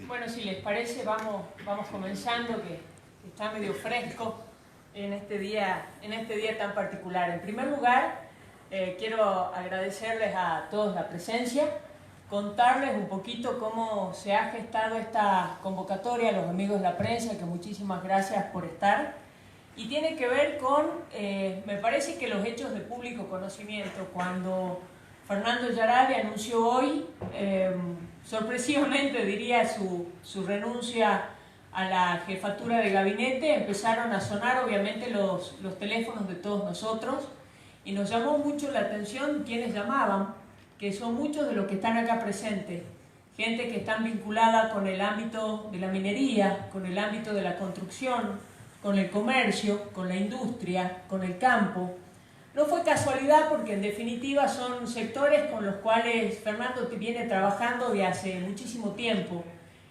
Bueno, si les parece, vamos comenzando, que está medio fresco en este día tan particular. En primer lugar, quiero agradecerles a todos la presencia, contarles un poquito cómo se ha gestado esta convocatoria a los amigos de la prensa, que muchísimas gracias por estar. Y tiene que ver con, me parece que los hechos de público conocimiento. Cuando Fernando Yarade anunció hoy, sorpresivamente diría, su renuncia a la jefatura de gabinete, empezaron a sonar obviamente los teléfonos de todos nosotros y nos llamó mucho la atención quienes llamaban, que son muchos de los que están acá presentes, gente que están vinculada con el ámbito de la minería, con el ámbito de la construcción, con el comercio, con la industria, con el campo. No fue casualidad, porque en definitiva son sectores con los cuales Fernando viene trabajando de hace muchísimo tiempo,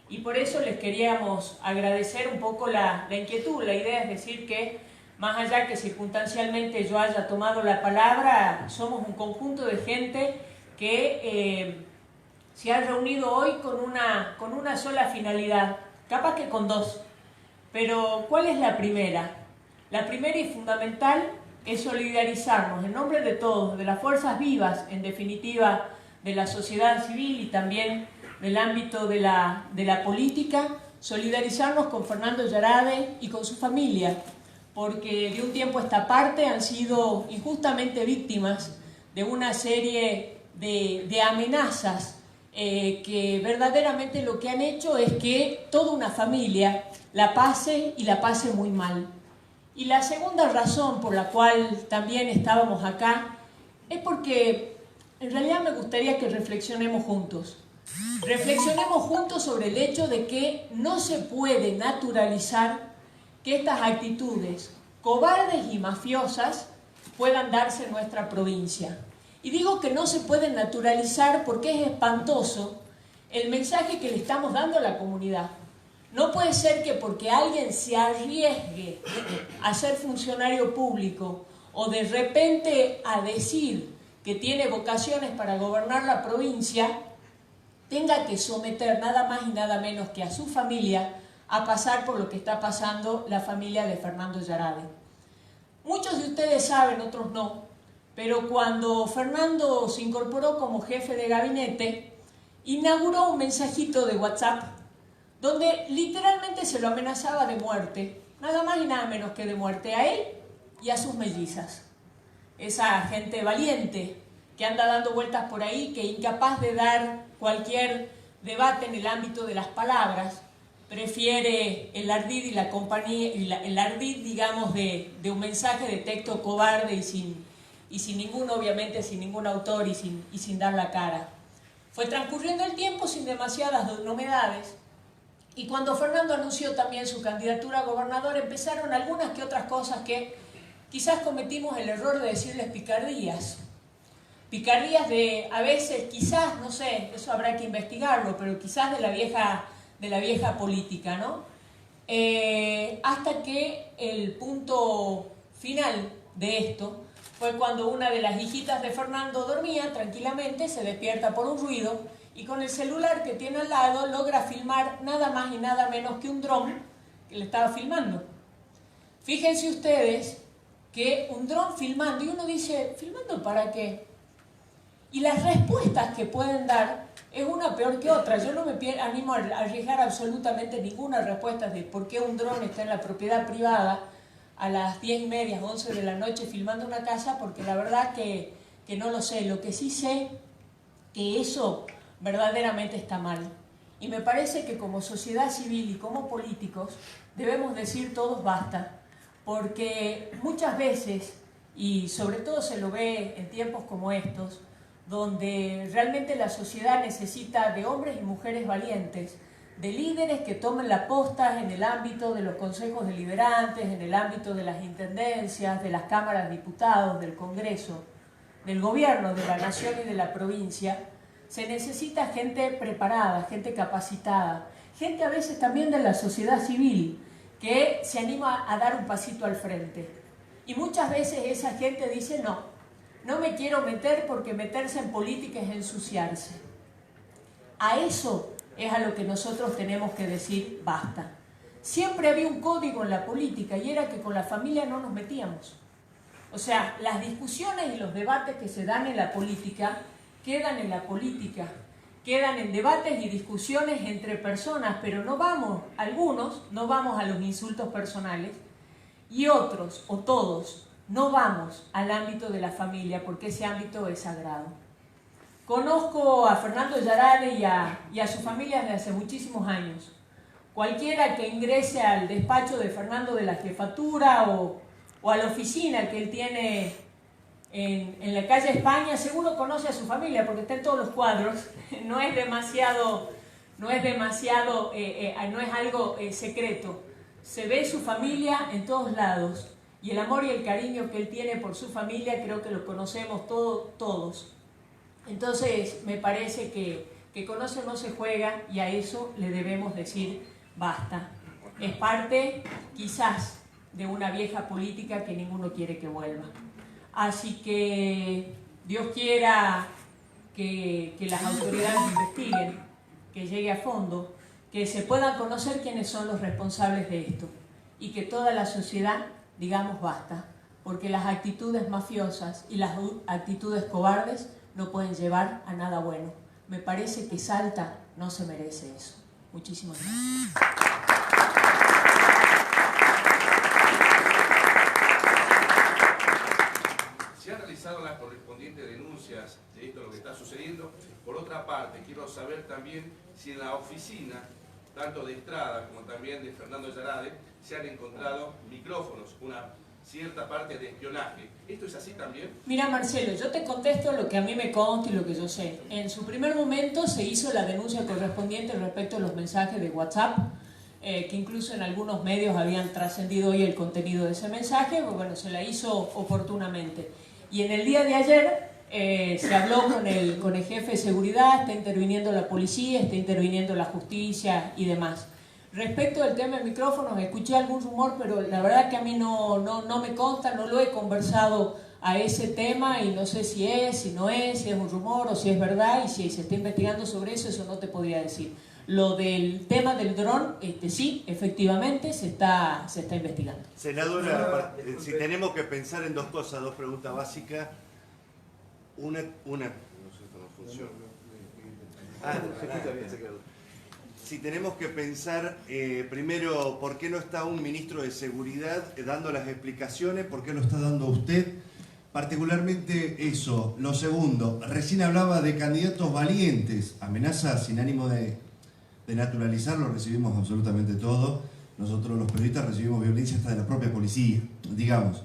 y por eso les queríamos agradecer un poco la inquietud. La idea es decir que, más allá que circunstancialmente yo haya tomado la palabra, somos un conjunto de gente que se ha reunido hoy con una sola finalidad, capaz que con dos. Pero ¿cuál es la primera? La primera y fundamental es solidarizarnos en nombre de todos, de las fuerzas vivas, en definitiva, de la sociedad civil y también del ámbito de la política, solidarizarnos con Fernando Yarade y con su familia, porque de un tiempo a esta parte han sido injustamente víctimas de una serie de amenazas que verdaderamente lo que han hecho es que toda una familia la pase, y la pase muy mal. Y la segunda razón por la cual también estábamos acá es porque en realidad me gustaría que reflexionemos juntos. Reflexionemos juntos sobre el hecho de que no se puede naturalizar que estas actitudes cobardes y mafiosas puedan darse en nuestra provincia. Y digo que no se pueden naturalizar porque es espantoso el mensaje que le estamos dando a la comunidad. No puede ser que porque alguien se arriesgue a ser funcionario público o de repente a decir que tiene vocaciones para gobernar la provincia, tenga que someter nada más y nada menos que a su familia a pasar por lo que está pasando la familia de Fernando Yarade. Muchos de ustedes saben, otros no, pero cuando Fernando se incorporó como jefe de gabinete, inauguró un mensajito de WhatsApp donde literalmente se lo amenazaba de muerte, nada más y nada menos que de muerte, a él y a sus mellizas. Esa gente valiente que anda dando vueltas por ahí, que incapaz de dar cualquier debate en el ámbito de las palabras, prefiere el ardid y la compañía, el ardid, digamos, de un mensaje de texto cobarde y sin ningún, obviamente, sin ningún autor y sin dar la cara. Fue transcurriendo el tiempo sin demasiadas novedades. Y cuando Fernando anunció también su candidatura a gobernador, empezaron algunas que otras cosas que quizás cometimos el error de decirles picardías. Picardías de, a veces, quizás, no sé, eso habrá que investigarlo, pero quizás de la vieja política, ¿no? Hasta que el punto final de esto fue cuando una de las hijitas de Fernando dormía tranquilamente, se despierta por un ruido, y con el celular que tiene al lado logra filmar nada más y nada menos que un dron que le estaba filmando. Fíjense ustedes que un dron filmando, y uno dice, ¿filmando para qué? Y las respuestas que pueden dar es una peor que otra. Yo no me animo a arriesgar absolutamente ninguna respuesta de por qué un dron está en la propiedad privada a las 10:30, 11 de la noche filmando una casa, porque la verdad que no lo sé. Lo que sí sé que eso verdaderamente está mal. Y me parece que como sociedad civil y como políticos debemos decir todos basta, porque muchas veces, y sobre todo se lo ve en tiempos como estos, donde realmente la sociedad necesita de hombres y mujeres valientes, de líderes que tomen la posta en el ámbito de los consejos deliberantes, en el ámbito de las intendencias, de las cámaras de diputados, del Congreso, del gobierno de la nación y de la provincia. Se necesita gente preparada, gente capacitada, gente a veces también de la sociedad civil que se anima a dar un pasito al frente. Y muchas veces esa gente dice no, no me quiero meter porque meterse en política es ensuciarse. A eso es a lo que nosotros tenemos que decir basta. Siempre había un código en la política y era que con la familia no nos metíamos. O sea, las discusiones y los debates que se dan en la política quedan en la política, quedan en debates y discusiones entre personas, pero no vamos, algunos no vamos a los insultos personales y otros o todos no vamos al ámbito de la familia porque ese ámbito es sagrado. Conozco a Fernando Yarade y a su familia desde hace muchísimos años. Cualquiera que ingrese al despacho de Fernando de la jefatura o a la oficina que él tiene en la calle España, seguro conoce a su familia porque está en todos los cuadros. No es algo secreto. Se ve su familia en todos lados y el amor y el cariño que él tiene por su familia creo que lo conocemos todos. Entonces me parece que con eso no se juega y a eso le debemos decir basta. Es parte quizás de una vieja política que ninguno quiere que vuelva. Así que Dios quiera que las autoridades investiguen, que llegue a fondo, que se puedan conocer quiénes son los responsables de esto y que toda la sociedad digamos basta, porque las actitudes mafiosas y las actitudes cobardes no pueden llevar a nada bueno. Me parece que Salta no se merece eso. Muchísimas gracias. Se han realizado las correspondientes denuncias de esto, lo que está sucediendo. Por otra parte, quiero saber también si en la oficina, tanto de Estrada como también de Fernando Yarade, se han encontrado micrófonos, una cierta parte de espionaje. ¿Esto es así también? Mira, Marcelo, yo te contesto lo que a mí me consta y lo que yo sé. En su primer momento se hizo la denuncia correspondiente respecto a los mensajes de WhatsApp, que incluso en algunos medios habían trascendido hoy el contenido de ese mensaje, pues bueno, se la hizo oportunamente. Y en el día de ayer se habló con el jefe de seguridad, está interviniendo la policía, está interviniendo la justicia y demás. Respecto del tema de micrófonos, escuché algún rumor, pero la verdad que a mí no me consta, no lo he conversado a ese tema y no sé si es, si no es, si es un rumor o si es verdad y si se está investigando sobre eso, eso no te podría decir. Lo del tema del dron, sí, efectivamente se está investigando. Senadora, si tenemos que pensar en dos cosas, dos preguntas básicas. Una no sé, esto no funciona. Si tenemos que pensar, primero, ¿por qué no está un ministro de Seguridad dando las explicaciones? ¿Por qué lo está dando usted? Particularmente eso. Lo segundo, recién hablaba de candidatos valientes, amenazas sin ánimo de naturalizarlo, recibimos absolutamente todo. Nosotros los periodistas recibimos violencia hasta de la propia policía. Digamos,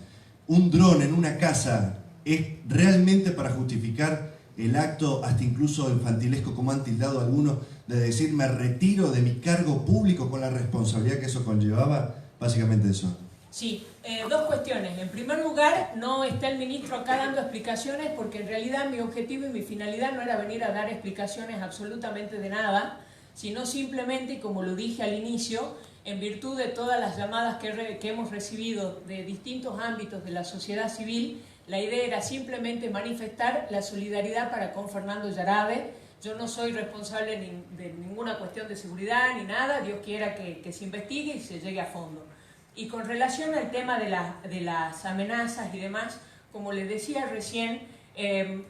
un dron en una casa es realmente para justificar el acto, hasta incluso infantilesco, como han tildado algunos, de decir me retiro de mi cargo público con la responsabilidad que eso conllevaba. Básicamente eso. Sí, dos cuestiones. En primer lugar, no está el ministro acá dando explicaciones porque en realidad mi objetivo y mi finalidad no era venir a dar explicaciones absolutamente de nada, sino simplemente, como lo dije al inicio, en virtud de todas las llamadas que hemos recibido de distintos ámbitos de la sociedad civil, la idea era simplemente manifestar la solidaridad para con Fernando Yarade. Yo no soy responsable de ninguna cuestión de seguridad ni nada, Dios quiera que se investigue y se llegue a fondo. Y con relación al tema de las amenazas y demás, como les decía recién,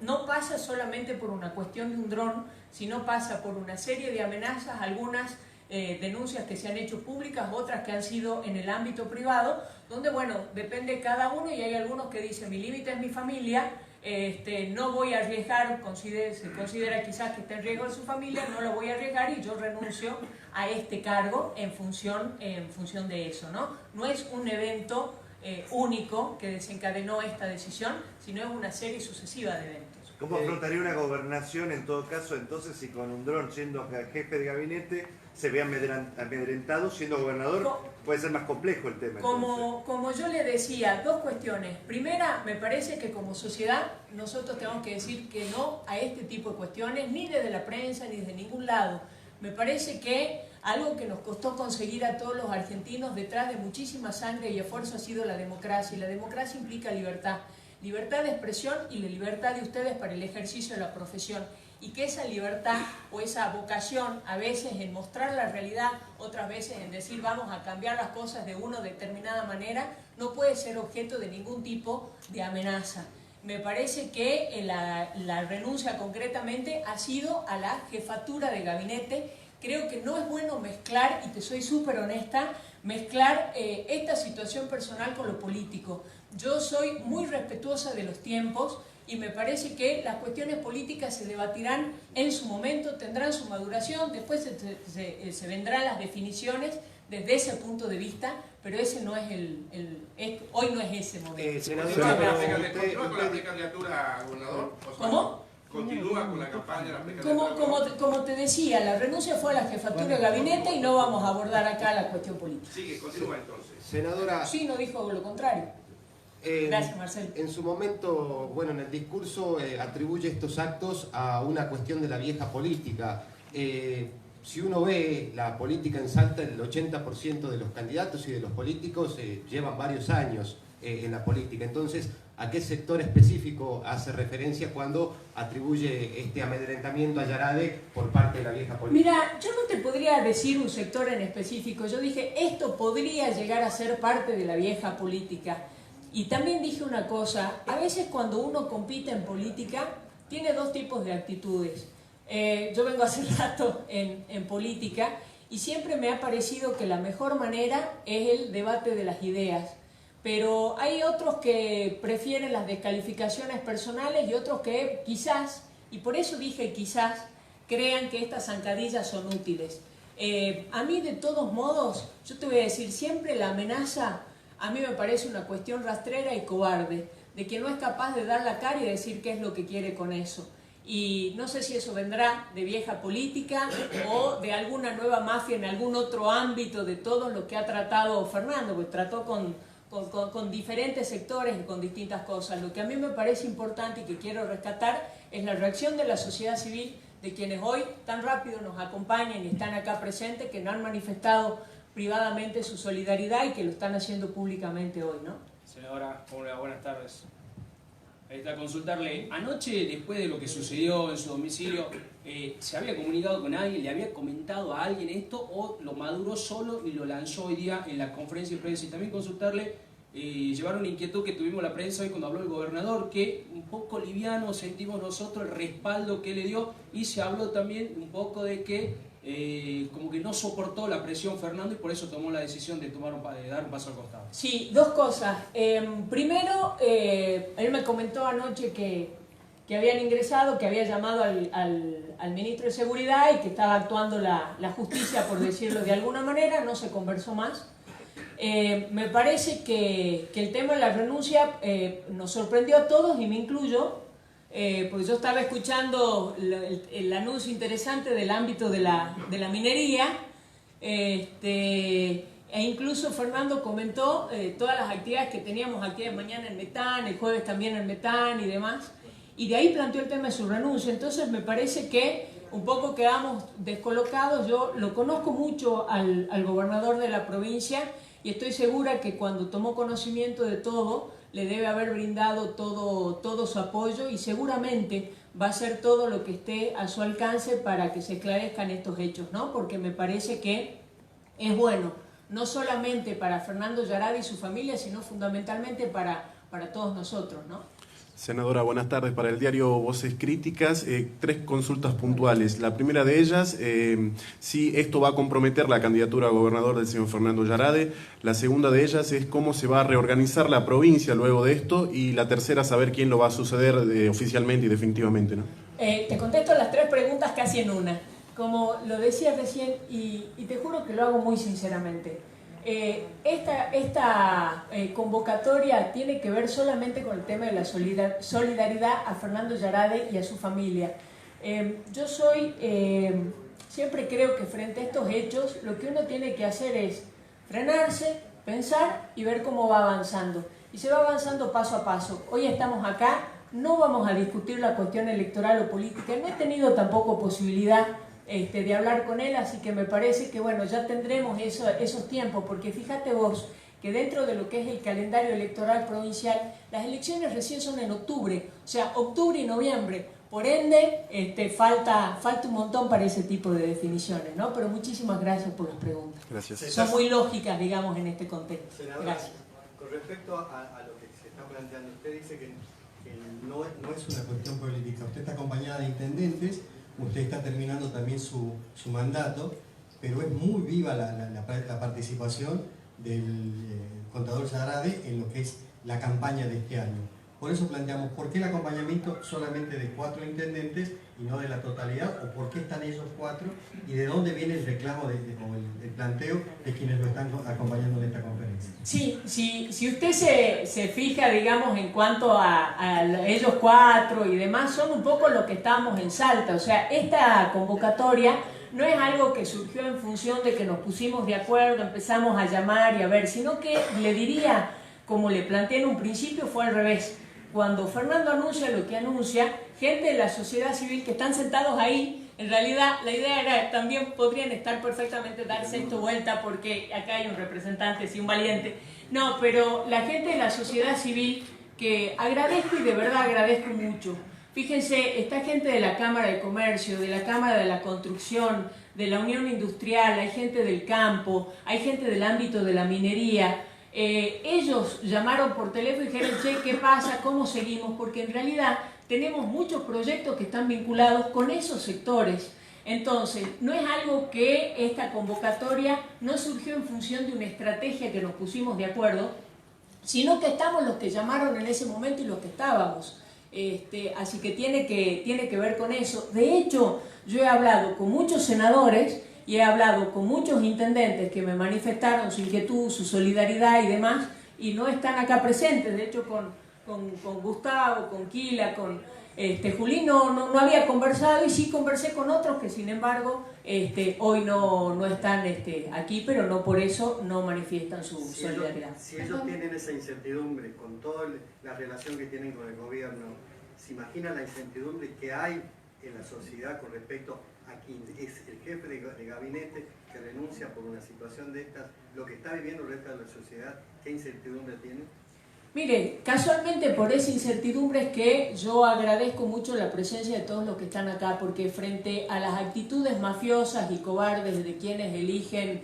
no pasa solamente por una cuestión de un dron, sino pasa por una serie de amenazas, algunas denuncias que se han hecho públicas, otras que han sido en el ámbito privado, donde, bueno, depende cada uno y hay algunos que dicen mi límite es mi familia no voy a arriesgar, se considera quizás que está en riesgo de su familia, no lo voy a arriesgar y yo renuncio a este cargo en función de eso, ¿no? No es un evento único que desencadenó esta decisión, sino es una serie sucesiva de eventos. ¿Cómo afrontaría una gobernación en todo caso entonces si con un dron siendo jefe de gabinete se ve amedrentado siendo gobernador? Puede ser más complejo el tema. Como yo le decía, dos cuestiones. Primera, me parece que como sociedad nosotros tenemos que decir que no a este tipo de cuestiones, ni desde la prensa ni desde ningún lado. Me parece que algo que nos costó conseguir a todos los argentinos detrás de muchísima sangre y esfuerzo ha sido la democracia. Y la democracia implica libertad. Libertad de expresión y la libertad de ustedes para el ejercicio de la profesión. Y que esa libertad o esa vocación, a veces en mostrar la realidad, otras veces en decir vamos a cambiar las cosas de una determinada manera, no puede ser objeto de ningún tipo de amenaza. Me parece que la renuncia concretamente ha sido a la jefatura de gabinete. Creo que no es bueno mezclar, y te soy súper honesta, mezclar esta situación personal con lo político. Yo soy muy respetuosa de los tiempos y me parece que las cuestiones políticas se debatirán en su momento, tendrán su maduración, después se vendrán las definiciones desde ese punto de vista, pero ese no es hoy no es ese momento. Senadora, ¿continúa con la precandidatura a gobernador? ¿Cómo? ¿Continúa con la campaña de la precandidatura? Como te decía, la renuncia fue a la jefatura de gabinete y no vamos a abordar acá la cuestión política. Sigue, continúa entonces. Senadora... Sí, no dijo lo contrario. Gracias, Marcelo. En su momento, bueno, en el discurso atribuye estos actos a una cuestión de la vieja política. Si uno ve la política en Salta, el 80% de los candidatos y de los políticos llevan varios años en la política. Entonces, ¿a qué sector específico hace referencia cuando atribuye este amedrentamiento a Yarade por parte de la vieja política? Mira, yo no te podría decir un sector en específico. Yo dije, esto podría llegar a ser parte de la vieja política. Y también dije una cosa, a veces cuando uno compite en política, tiene dos tipos de actitudes. Yo vengo hace rato en política y siempre me ha parecido que la mejor manera es el debate de las ideas. Pero hay otros que prefieren las descalificaciones personales y otros que quizás, y por eso dije quizás, crean que estas zancadillas son útiles. A mí de todos modos, yo te voy a decir, siempre la amenaza a mí me parece una cuestión rastrera y cobarde, de que no es capaz de dar la cara y decir qué es lo que quiere con eso. Y no sé si eso vendrá de vieja política o de alguna nueva mafia en algún otro ámbito de todo lo que ha tratado Fernando, pues trató con diferentes sectores y con distintas cosas. Lo que a mí me parece importante y que quiero rescatar es la reacción de la sociedad civil, de quienes hoy tan rápido nos acompañan y están acá presentes, que no han manifestado privadamente su solidaridad y que lo están haciendo públicamente hoy, ¿no? Senadora, hola, buenas tardes. A consultarle, anoche, después de lo que sucedió en su domicilio, ¿se había comunicado con alguien, le había comentado a alguien esto o lo maduró solo y lo lanzó hoy día en la conferencia de prensa? Y también consultarle, llevar una inquietud que tuvimos la prensa hoy cuando habló el gobernador, que un poco liviano sentimos nosotros el respaldo que le dio, y se habló también un poco de que como que no soportó la presión Fernando y por eso tomó la decisión de dar un paso al costado. Sí, dos cosas. Primero, él me comentó anoche que habían ingresado, que había llamado al ministro de Seguridad y que estaba actuando la justicia, por decirlo de alguna manera. No se conversó más. Me parece que el tema de la renuncia nos sorprendió a todos y me incluyo, porque yo estaba escuchando el anuncio interesante del ámbito de la minería, e incluso Fernando comentó todas las actividades que teníamos, actividades mañana en Metán, el jueves también en Metán y demás, y de ahí planteó el tema de su renuncia. Entonces me parece que un poco quedamos descolocados. Yo lo conozco mucho al gobernador de la provincia y estoy segura que cuando tomó conocimiento de todo, le debe haber brindado todo su apoyo y seguramente va a hacer todo lo que esté a su alcance para que se esclarezcan estos hechos, ¿no? Porque me parece que es bueno, no solamente para Fernando Yarade y su familia, sino fundamentalmente para todos nosotros, ¿no? Senadora, buenas tardes. Para el diario Voces Críticas, 3 consultas puntuales. La primera de ellas, si esto va a comprometer la candidatura a gobernador del señor Fernando Yarade. La segunda de ellas es cómo se va a reorganizar la provincia luego de esto. Y la tercera, saber quién lo va a suceder oficialmente y definitivamente, ¿no? Te contesto las 3 preguntas casi en una. Como lo decía recién, y te juro que lo hago muy sinceramente. Esta convocatoria tiene que ver solamente con el tema de la solidaridad a Fernando Yarade y a su familia. Yo siempre creo que frente a estos hechos lo que uno tiene que hacer es frenarse, pensar y ver cómo va avanzando. Y se va avanzando paso a paso. Hoy estamos acá, no vamos a discutir la cuestión electoral o política. No he tenido tampoco posibilidad de hablar con él, así que me parece que bueno, ya tendremos esos tiempos, porque fíjate vos que dentro de lo que es el calendario electoral provincial, las elecciones recién son en octubre, o sea, octubre y noviembre, por ende falta un montón para ese tipo de definiciones, ¿no? Pero muchísimas gracias por las preguntas. Gracias. Son muy lógicas, digamos, en este contexto. Senadora, Gracias. con respecto a lo que se está planteando, usted dice que no es una cuestión política, usted está acompañada de intendentes. Usted está terminando también su mandato, pero es muy viva la participación del contador Yarade en lo que es la campaña de este año. Por eso planteamos, ¿por qué el acompañamiento solamente de 4 intendentes y no de la totalidad? ¿O por qué están ellos 4? ¿Y de dónde viene el reclamo o el planteo de quienes lo están acompañando en esta conferencia? Sí, si usted se fija, digamos, en cuanto a ellos 4 y demás, son un poco lo que estamos en Salta. O sea, esta convocatoria no es algo que surgió en función de que nos pusimos de acuerdo, empezamos a llamar y a ver, sino que le diría, como le planteé en un principio, fue al revés. Cuando Fernando anuncia lo que anuncia, gente de la sociedad civil que están sentados ahí, en realidad la idea era, también podrían estar perfectamente, darse esto vuelta porque acá hay un representante, sí, un valiente. No, pero la gente de la sociedad civil que agradezco y de verdad agradezco mucho. Fíjense, esta gente de la Cámara de Comercio, de la Cámara de la Construcción, de la Unión Industrial, hay gente del campo, hay gente del ámbito de la minería. Ellos llamaron por teléfono y dijeron, che, ¿qué pasa? ¿Cómo seguimos? Porque en realidad tenemos muchos proyectos que están vinculados con esos sectores. Entonces, no es algo que esta convocatoria no surgió en función de una estrategia que nos pusimos de acuerdo, sino que estamos los que llamaron en ese momento y los que estábamos. Así que tiene que ver con eso. De hecho, yo he hablado con muchos senadores y he hablado con muchos intendentes que me manifestaron su inquietud, su solidaridad y demás, y no están acá presentes. De hecho, con Gustavo, con Quila, con Juli no había conversado, y sí conversé con otros que sin embargo hoy no están aquí, pero no por eso no manifiestan su solidaridad. Si ellos tienen esa incertidumbre con toda la relación que tienen con el gobierno, ¿se imagina la incertidumbre que hay en la sociedad con respecto a quien es el jefe de gabinete que renuncia por una situación de estas, lo que está viviendo el resto de la sociedad? ¿Qué incertidumbre tiene? Mire, casualmente por esa incertidumbre es que yo agradezco mucho la presencia de todos los que están acá, porque frente a las actitudes mafiosas y cobardes de quienes eligen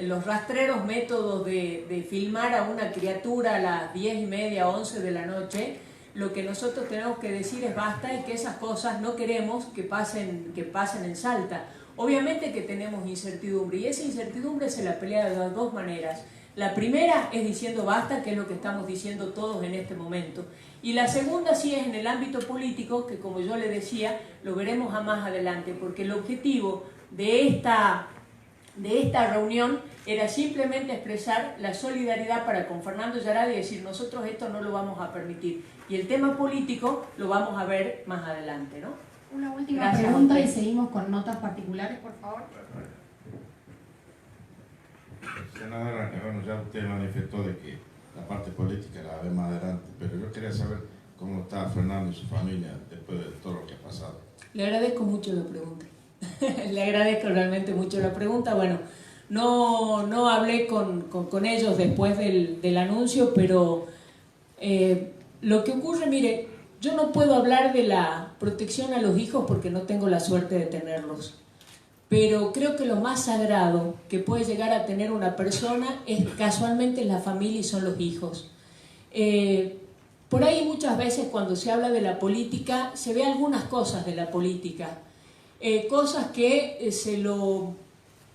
los rastreros métodos de filmar a una criatura a las 10:30, 11 de la noche, lo que nosotros tenemos que decir es basta, y que esas cosas no queremos que pasen en Salta. Obviamente que tenemos incertidumbre, y esa incertidumbre se la pelea de las 2 maneras. La primera es diciendo basta, que es lo que estamos diciendo todos en este momento. Y la segunda sí es en el ámbito político, que como yo le decía, lo veremos a más adelante, porque el objetivo de esta reunión era simplemente expresar la solidaridad para con Fernando Yarade y decir, nosotros esto no lo vamos a permitir. Y el tema político lo vamos a ver más adelante, ¿no? Una última Gracias, pregunta y seguimos con notas particulares, por favor. Senadora, bueno, ya usted manifestó de que la parte política la ve más adelante, pero yo quería saber cómo está Fernando y su familia después de todo lo que ha pasado. Le agradezco mucho la pregunta. Le agradezco realmente mucho la pregunta. Bueno, no hablé con ellos después del anuncio, pero lo que ocurre, mire, yo no puedo hablar de la protección a los hijos porque no tengo la suerte de tenerlos. Pero creo que lo más sagrado que puede llegar a tener una persona es casualmente la familia y son los hijos. por ahí muchas veces cuando se habla de la política, se ve algunas cosas de la política, cosas que se lo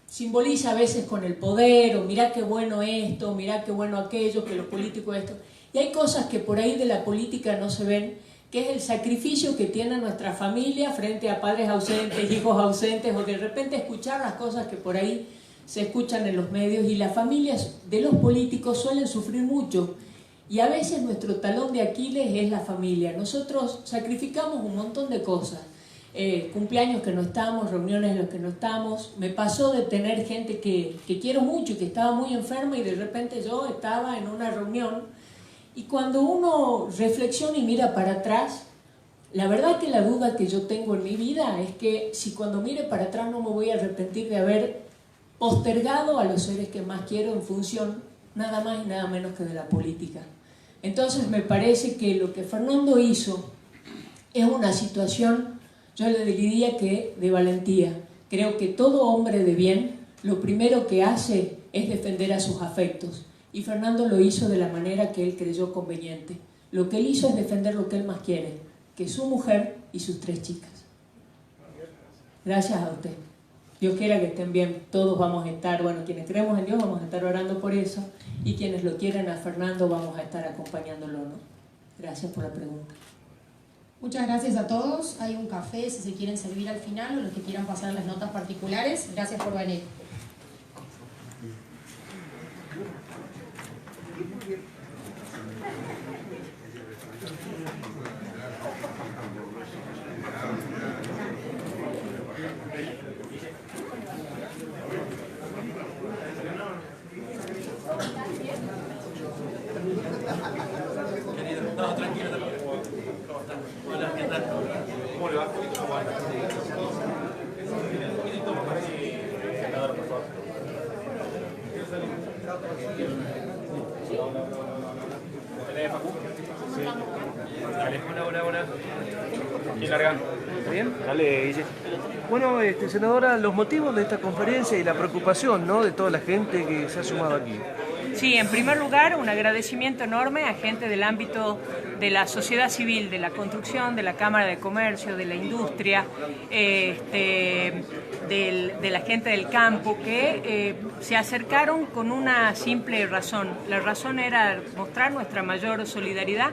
simboliza a veces con el poder, o mirá qué bueno esto, mirá qué bueno aquello, que lo político esto. Y hay cosas que por ahí de la política no se ven, que es el sacrificio que tiene nuestra familia frente a padres ausentes, hijos ausentes, o de repente escuchar las cosas que por ahí se escuchan en los medios, y las familias de los políticos suelen sufrir mucho, y a veces nuestro talón de Aquiles es la familia. Nosotros sacrificamos un montón de cosas, cumpleaños que no estamos, reuniones en las que no estamos. Me pasó de tener gente que quiero mucho y que estaba muy enferma, y de repente yo estaba en una reunión, y cuando uno reflexiona y mira para atrás, la verdad que la duda que yo tengo en mi vida es que si cuando mire para atrás no me voy a arrepentir de haber postergado a los seres que más quiero en función nada más y nada menos que de la política. Entonces me parece que lo que Fernando hizo es una situación, yo le diría que de valentía. Creo que todo hombre de bien lo primero que hace es defender a sus afectos, y Fernando lo hizo de la manera que él creyó conveniente. Lo que él hizo es defender lo que él más quiere, que es su mujer y sus 3 chicas. Gracias a usted. Dios quiera que estén bien. Todos vamos a estar, bueno, quienes creemos en Dios vamos a estar orando por eso, y quienes lo quieran a Fernando vamos a estar acompañándolo, ¿no? Gracias por la pregunta. Muchas gracias a todos. Hay un café si se quieren servir al final, o los que quieran pasar las notas particulares. Gracias por venir. No, tranquilo. ¿Cómo están? Hola, ¿qué tal? ¿Cómo le va? ¿Cómo anda? Senador, por favor. ¿Tenés, Facu? Sí. Dale. Hola. ¿Quién larga? ¿Bien? Dale, Guille. Bueno, senadora, los motivos de esta conferencia y la preocupación, ¿no?, de toda la gente que se ha sumado aquí. Sí, en primer lugar, un agradecimiento enorme a gente del ámbito de la sociedad civil, de la construcción, de la Cámara de Comercio, de la industria, de la gente del campo, que se acercaron con una simple razón. La razón era mostrar nuestra mayor solidaridad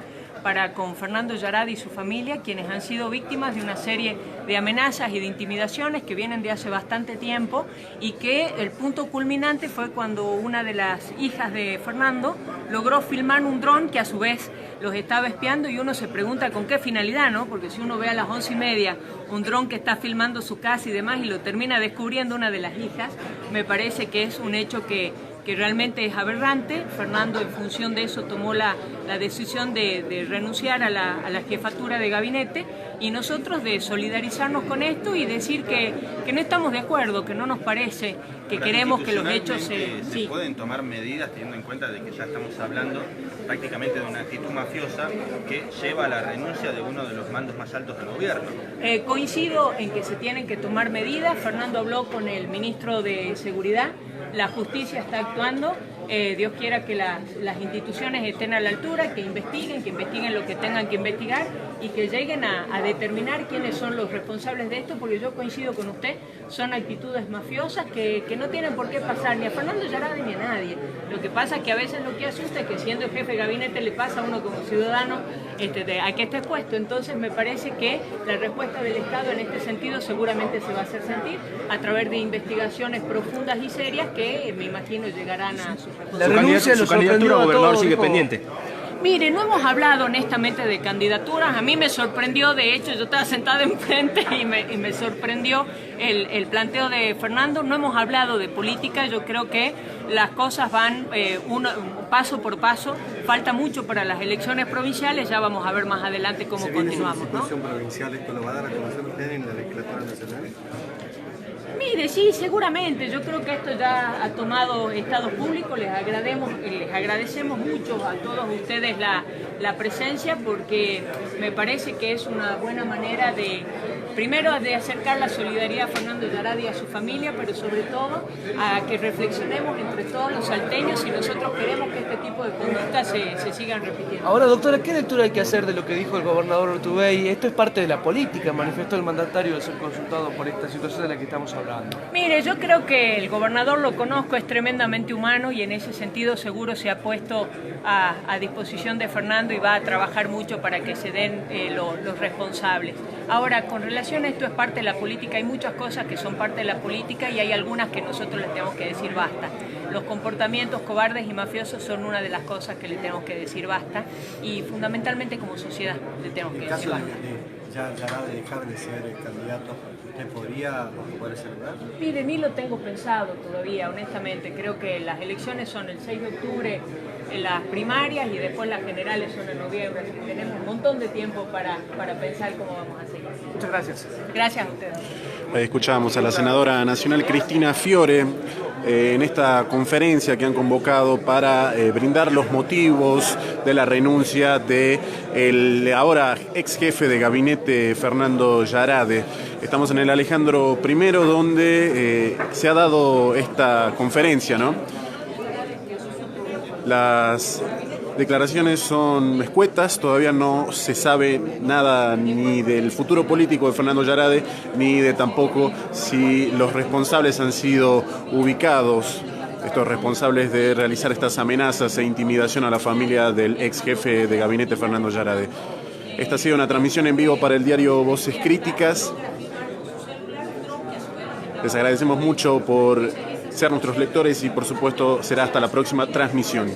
con Fernando Yarade y su familia, quienes han sido víctimas de una serie de amenazas y de intimidaciones que vienen de hace bastante tiempo, y que el punto culminante fue cuando una de las hijas de Fernando logró filmar un dron que a su vez los estaba espiando, y uno se pregunta con qué finalidad, ¿no? Porque si uno ve a las 11:30 un dron que está filmando su casa y demás, y lo termina descubriendo una de las hijas, me parece que es un hecho que realmente es aberrante. Fernando, en función de eso, tomó la decisión de renunciar a la jefatura de gabinete, y nosotros de solidarizarnos con esto y decir que no estamos de acuerdo, que no nos parece, que queremos que los hechos se pueden tomar medidas teniendo en cuenta de que ya estamos hablando prácticamente de una actitud mafiosa que lleva a la renuncia de uno de los mandos más altos del gobierno. Coincido en que se tienen que tomar medidas. Fernando habló con el ministro de Seguridad, la justicia está actuando, Dios quiera que las instituciones estén a la altura, que investiguen lo que tengan que investigar, y que lleguen a determinar quiénes son los responsables de esto, porque yo coincido con usted, son actitudes mafiosas que no tienen por qué pasar ni a Fernando Yarade ni a nadie. Lo que pasa es que a veces lo que asusta es que siendo el jefe de gabinete le pasa a uno como ciudadano a que esté expuesto. Entonces me parece que la respuesta del Estado en este sentido seguramente se va a hacer sentir a través de investigaciones profundas y serias que me imagino llegarán a sus responsables. La renuncia su candidatura a gobernador sigue dijo... pendiente. Mire, no hemos hablado honestamente de candidaturas. A mí me sorprendió, de hecho, yo estaba sentada enfrente y me sorprendió el planteo de Fernando. No hemos hablado de política. Yo creo que las cosas van paso por paso. Falta mucho para las elecciones provinciales. Ya vamos a ver más adelante cómo continuamos, ¿no? Provincial, ¿esto lo va a dar a conocer usted en la legislatura nacional? Mire, sí, seguramente. Yo creo que esto ya ha tomado estado público. Les agradecemos mucho a todos ustedes la presencia, porque me parece que es una buena manera de primero de acercar la solidaridad a Fernando Yarade y a su familia, pero sobre todo a que reflexionemos entre todos los salteños si nosotros queremos que este tipo de conductas se sigan repitiendo. Ahora, doctora, ¿qué lectura hay que hacer de lo que dijo el gobernador Urtubey? Esto es parte de la política, manifestó el mandatario al ser consultado por esta situación de la que estamos hablando. Mire, yo creo que el gobernador, lo conozco, es tremendamente humano y en ese sentido seguro se ha puesto a disposición de Fernando y va a trabajar mucho para que se den los responsables. Ahora, con relación a esto, es parte de la política, hay muchas cosas que son parte de la política y hay algunas que nosotros les tenemos que decir basta. Los comportamientos cobardes y mafiosos son una de las cosas que le tenemos que decir basta y fundamentalmente como sociedad le tenemos que decir basta. Ya Yarade dejar de ser candidato, ¿usted podría ocupar ese lugar? Mire, ni lo tengo pensado todavía, honestamente. Creo que las elecciones son el 6 de octubre, en las primarias y después las generales son en noviembre. Así que tenemos un montón de tiempo para pensar cómo vamos a seguir. Muchas gracias. Gracias a ustedes. Ahí escuchábamos a la senadora nacional Cristina Fiore en esta conferencia que han convocado para brindar los motivos de la renuncia del ahora ex jefe de gabinete Fernando Yarade. Estamos en el Alejandro I, donde se ha dado esta conferencia, ¿no? Las declaraciones son escuetas, todavía no se sabe nada ni del futuro político de Fernando Yarade, ni de tampoco si los responsables han sido ubicados, estos responsables de realizar estas amenazas e intimidación a la familia del ex jefe de gabinete Fernando Yarade. Esta ha sido una transmisión en vivo para el diario Voces Críticas. Les agradecemos mucho por ser nuestros lectores y por supuesto será hasta la próxima transmisión.